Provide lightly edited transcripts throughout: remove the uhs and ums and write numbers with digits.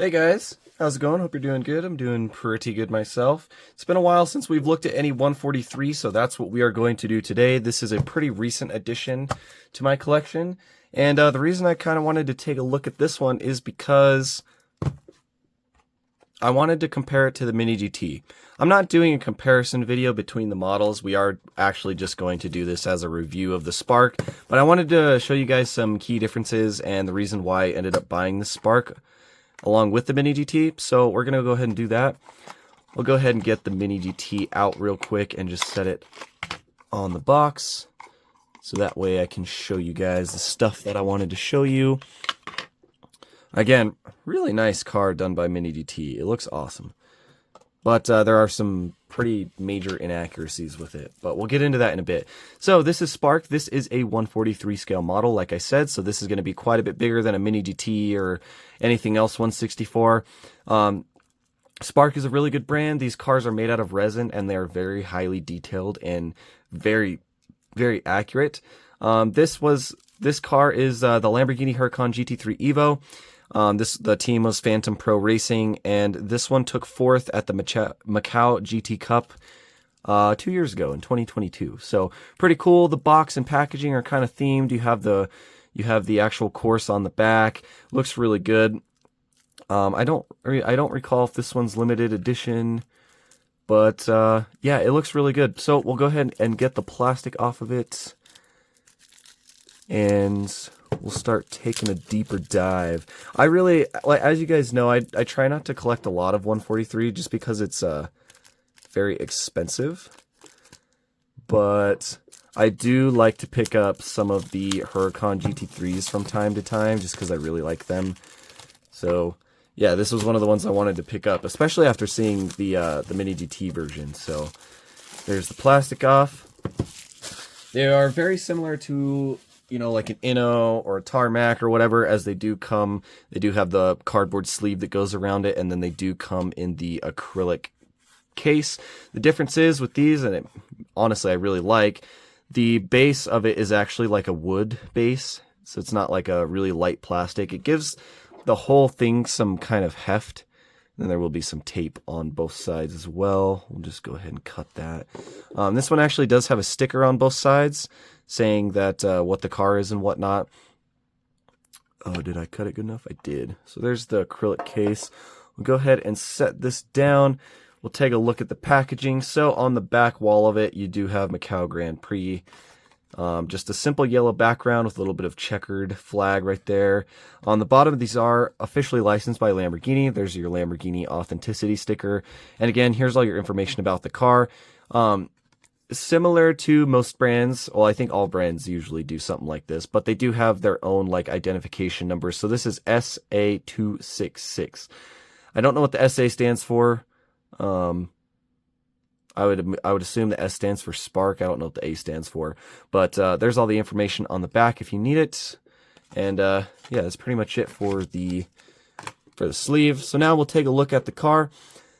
Hey guys, how's it going? Hope you're doing good. I'm doing pretty good myself. It's been a while since we've looked at any 143, so that's what we are going to do today. This is a pretty recent addition to my collection, and the reason I kind of wanted to take a look at this one is because I wanted to compare it to the Mini GT. I'm not doing a comparison video between the models. We are actually just going to do this as a review of the Spark, but I wanted to show you guys some key differences and the reason why I ended up buying the Spark along with the Mini GT. So we're going to go ahead and do that. We'll go ahead and get the Mini GT out real quick and just set it on the box. So that way I can show you guys the stuff that I wanted to show you. Again, really nice car done by Mini GT. It looks awesome. But there are some pretty major inaccuracies with it. But we'll get into that in a bit. So this is Spark. This is a 143 scale model, like I said. So this is going to be quite a bit bigger than a Mini GT or anything else 164. Spark is a really good brand. These cars are made out of resin and they're very highly detailed and very, very accurate. This car is the Lamborghini Huracan GT3 Evo. The team was Phantom Pro Racing, and this one took fourth at the Macau GT Cup 2 years ago in 2022. So pretty cool. The box and packaging are kind of themed. You have the actual course on the back. Looks really good. I don't recall if this one's limited edition, but yeah, it looks really good. So we'll go ahead and get the plastic off of it, and we'll start taking a deeper dive. I really, like, as you guys know, I try not to collect a lot of 143 just because it's very expensive. But I do like to pick up some of the Huracan GT3s from time to time just because I really like them. So yeah, this was one of the ones I wanted to pick up, especially after seeing the Mini GT version. So there's the plastic off. They are very similar to, you know, like an Inno or a Tarmac or whatever, as they do have the cardboard sleeve that goes around it, and then they do come in the acrylic case. The difference is with these, and honestly I really like, the base of it is actually like a wood base, so it's not like a really light plastic. It gives the whole thing some kind of heft. Then there will be some tape on both sides as well. We'll just go ahead and cut that. This one actually does have a sticker on both sides saying that what the car is and whatnot. Oh, did I cut it good enough? I did. So there's the acrylic case. We'll go ahead and set this down. We'll take a look at the packaging. So on the back wall of it, you do have Macau Grand Prix. Just a simple yellow background with a little bit of checkered flag right there. On the bottom, these are officially licensed by Lamborghini. There's your Lamborghini authenticity sticker. And again, here's all your information about the car. Similar to most brands, well, I think all brands usually do something like this, but they do have their own like identification numbers. So this is SA266. I don't know what the SA stands for. I would assume the S stands for Spark. I don't know what the A stands for, but there's all the information on the back if you need it. And yeah, that's pretty much it for the sleeve. So now we'll take a look at the car.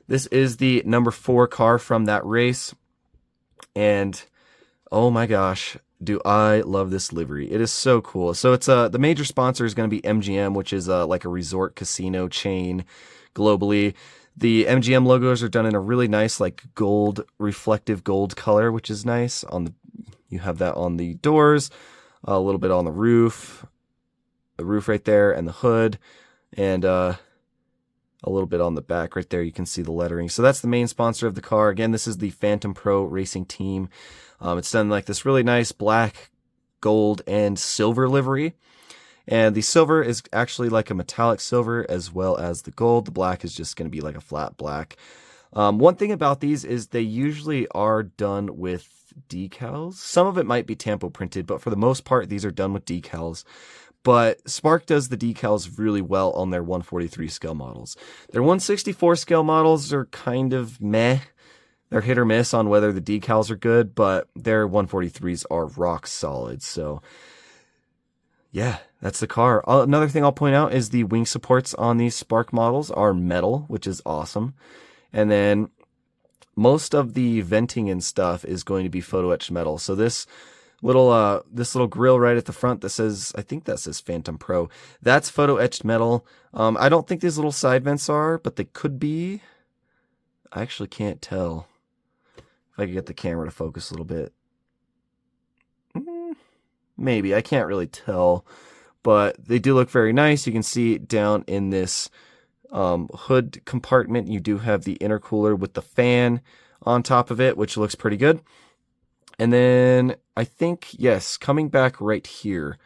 This is the number 4 car from that race. And oh my gosh, do I love this livery. It is so cool. So it's the major sponsor is going to be MGM, which is like a resort casino chain globally. The MGM logos are done in a really nice like gold, reflective gold color, which is nice. You have that on the doors, a little bit on the roof right there, and the hood, and a little bit on the back right there. You can see the lettering. So that's the main sponsor of the car. Again, this is the Phantom Pro Racing team. It's done like this really nice black, gold, and silver livery. And the silver is actually like a metallic silver as well as the gold. The black is just going to be like a flat black. One thing about these is they usually are done with decals. Some of it might be tampo printed, but for the most part, these are done with decals. But Spark does the decals really well on their 143 scale models. Their 164 scale models are kind of meh. They're hit or miss on whether the decals are good, but their 143s are rock solid. So yeah, that's the car. Another thing I'll point out is the wing supports on these Spark models are metal, which is awesome. And then most of the venting and stuff is going to be photo etched metal. So this Little this little grill right at the front that says, I think that says Phantom Pro. That's photo etched metal. I don't think these little side vents are, but they could be. I actually can't tell. If I could get the camera to focus a little bit. Maybe, I can't really tell, but they do look very nice. You can see down in this hood compartment, you do have the intercooler with the fan on top of it, which looks pretty good. And then I think, yes, coming back right here,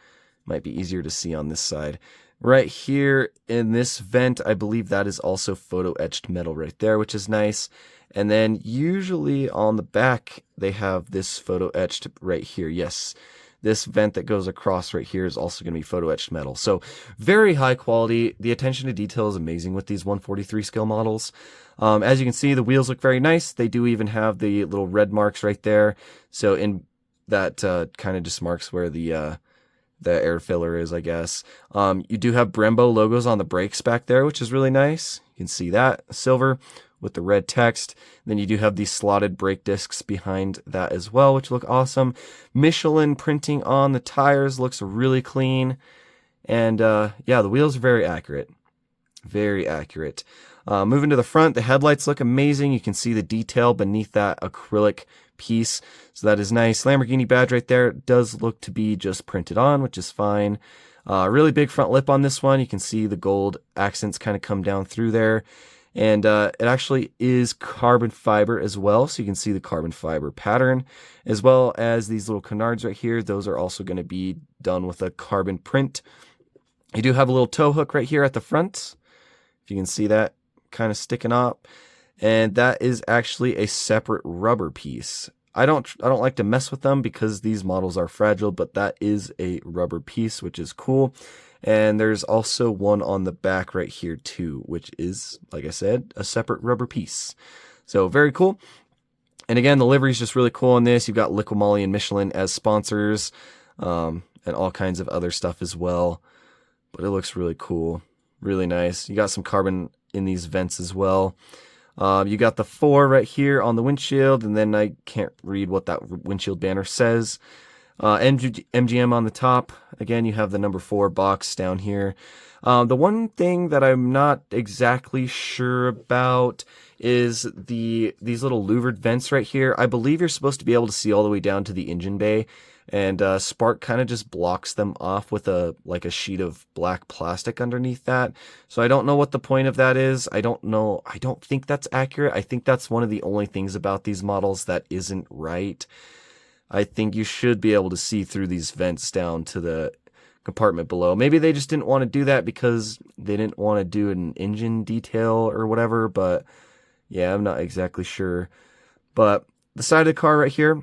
might be easier to see on this side. Right here in this vent, I believe that is also photo etched metal right there, which is nice. And then usually on the back, they have this photo etched right here. Yes, this vent that goes across right here is also going to be photo etched metal. So very high quality. The attention to detail is amazing with these 143 scale models. As you can see, the wheels look very nice. They do even have the little red marks right there. So in that kind of just marks where the air filler is, I guess. You do have Brembo logos on the brakes back there, which is really nice. You can see that, silver with the red text. Then you do have these slotted brake discs behind that as well, which look awesome. Michelin printing on the tires looks really clean. And yeah, the wheels are very accurate. Very accurate. Moving to the front, the headlights look amazing. You can see the detail beneath that acrylic piece. So that is nice. Lamborghini badge right there. It does look to be just printed on, which is fine. Really big front lip on this one. You can see the gold accents kind of come down through there. And it actually is carbon fiber as well. So you can see the carbon fiber pattern, as well as these little canards right here. Those are also going to be done with a carbon print. You do have a little tow hook right here at the front. If you can see that kind of sticking up. And that is actually a separate rubber piece. I don't like to mess with them because these models are fragile, but that is a rubber piece, which is cool. And there's also one on the back right here too, which is, like I said, a separate rubber piece. So very cool. And again, the livery is just really cool on this. You've got Liqui Moly and Michelin as sponsors, and all kinds of other stuff as well. But it looks really cool, really nice. You got some carbon in these vents as well. You got the 4 right here on the windshield, and then I can't read what that windshield banner says. MGM on the top. Again, you have the number 4 box down here. The one thing that I'm not exactly sure about is these little louvered vents right here. I believe you're supposed to be able to see all the way down to the engine bay, and Spark kind of just blocks them off with a sheet of black plastic underneath that. So I don't know what the point of that is. I don't know. I don't think that's accurate. I think that's one of the only things about these models that isn't right. I think you should be able to see through these vents down to the compartment below. Maybe they just didn't want to do that because they didn't want to do an engine detail or whatever, but yeah, I'm not exactly sure. But the side of the car right here,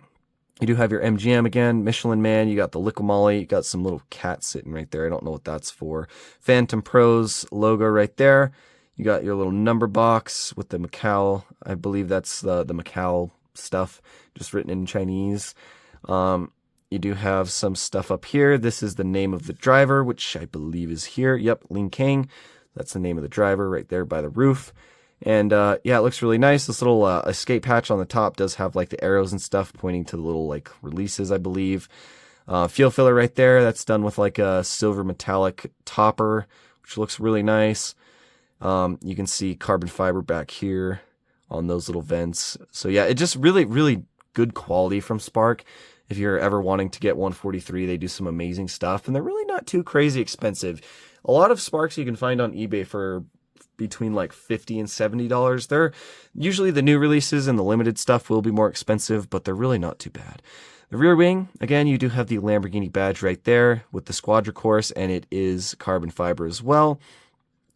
you do have your MGM again, Michelin Man, you got the Liqui Moly, you got some little cat sitting right there. I don't know what that's for. Phantom Pro's logo right there. You got your little number box with the Macau. I believe that's the Macau stuff, just written in Chinese. You do have some stuff up here. This is the name of the driver, which I believe is here. Yep, Ling Kang. That's the name of the driver right there by the roof. And yeah, it looks really nice. This little escape hatch on the top does have like the arrows and stuff pointing to the little like releases, I believe. Fuel filler right there. That's done with like a silver metallic topper, which looks really nice. You can see carbon fiber back here on those little vents. So yeah, it just really, really good quality from Spark. If you're ever wanting to get 143, they do some amazing stuff, and they're really not too crazy expensive. A lot of Sparks you can find on eBay for between like $50 and $70. They're usually the new releases and the limited stuff will be more expensive, but they're really not too bad. The rear wing, again, you do have the Lamborghini badge right there with the Squadra course, and it is carbon fiber as well.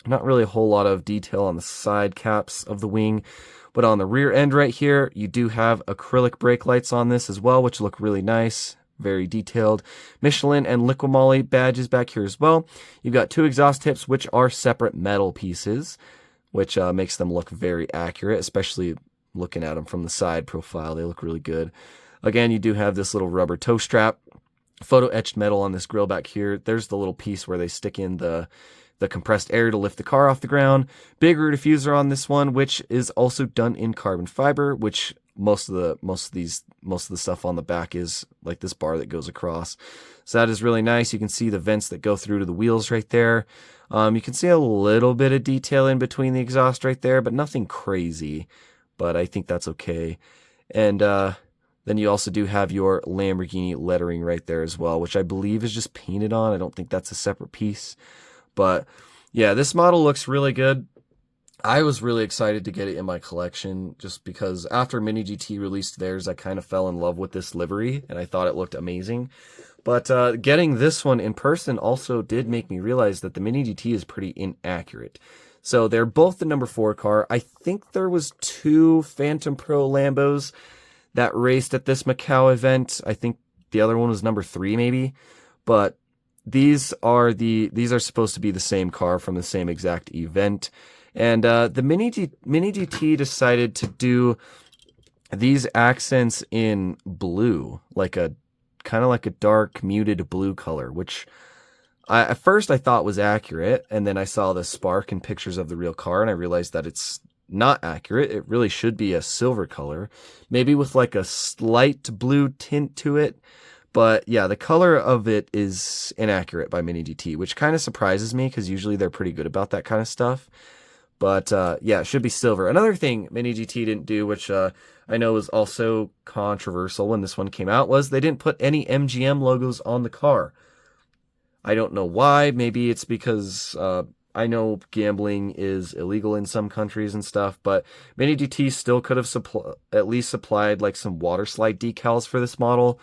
Not really a whole lot of detail on the side caps of the wing, but on the rear end right here, you do have acrylic brake lights on this as well, which look really nice, very detailed. Michelin and Liqui Moly badges back here as well. You've got 2 exhaust tips, which are separate metal pieces, which makes them look very accurate, especially looking at them from the side profile. They look really good. Again, you do have this little rubber toe strap, photo etched metal on this grill back here. There's the little piece where they stick in the compressed air to lift the car off the ground. Big rear diffuser on this one, which is also done in carbon fiber, which most of the stuff on the back is like this bar that goes across. So that is really nice. You can see the vents that go through to the wheels right there. You can see a little bit of detail in between the exhaust right there, but nothing crazy. But I think that's okay. And then you also do have your Lamborghini lettering right there as well, which I believe is just painted on. I don't think that's a separate piece. But yeah, this model looks really good. I was really excited to get it in my collection just because after Mini GT released theirs, I kind of fell in love with this livery and I thought it looked amazing. But getting this one in person also did make me realize that the Mini GT is pretty inaccurate. So they're both the number 4 car. I think there was 2 Phantom Pro Lambos that raced at this Macau event. I think the other one was number 3 maybe. But these are supposed to be the same car from the same exact event. And the Mini GT decided to do these accents in blue, kind of like a dark muted blue color, which at first I thought was accurate. And then I saw the spark and pictures of the real car and I realized that it's not accurate. It really should be a silver color, maybe with like a slight blue tint to it. But yeah, the color of it is inaccurate by Mini GT, which kind of surprises me because usually they're pretty good about that kind of stuff. But yeah, it should be silver. Another thing Mini GT didn't do, which I know was also controversial when this one came out, was they didn't put any MGM logos on the car. I don't know why. Maybe it's because I know gambling is illegal in some countries and stuff, but Mini GT still could have at least supplied like some water slide decals for this model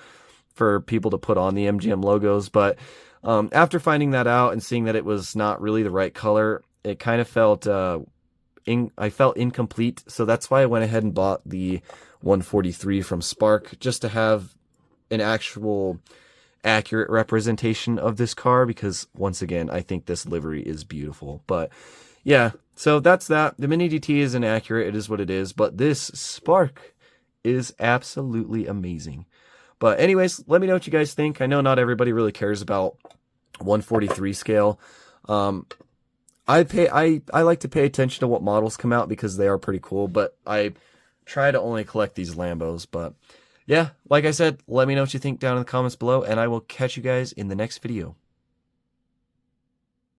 for people to put on the MGM logos. But after finding that out and seeing that it was not really the right color, it kind of felt I felt incomplete. So that's why I went ahead and bought the 143 from Spark, just to have an actual accurate representation of this car, because once again, I think this livery is beautiful. But yeah, so that's that. The Mini GT is inaccurate. It is what it is. But this Spark is absolutely amazing. But anyways, let me know what you guys think. I know not everybody really cares about 143 scale. I like to pay attention to what models come out because they are pretty cool, but I try to only collect these Lambos. But yeah, like I said, let me know what you think down in the comments below, and I will catch you guys in the next video.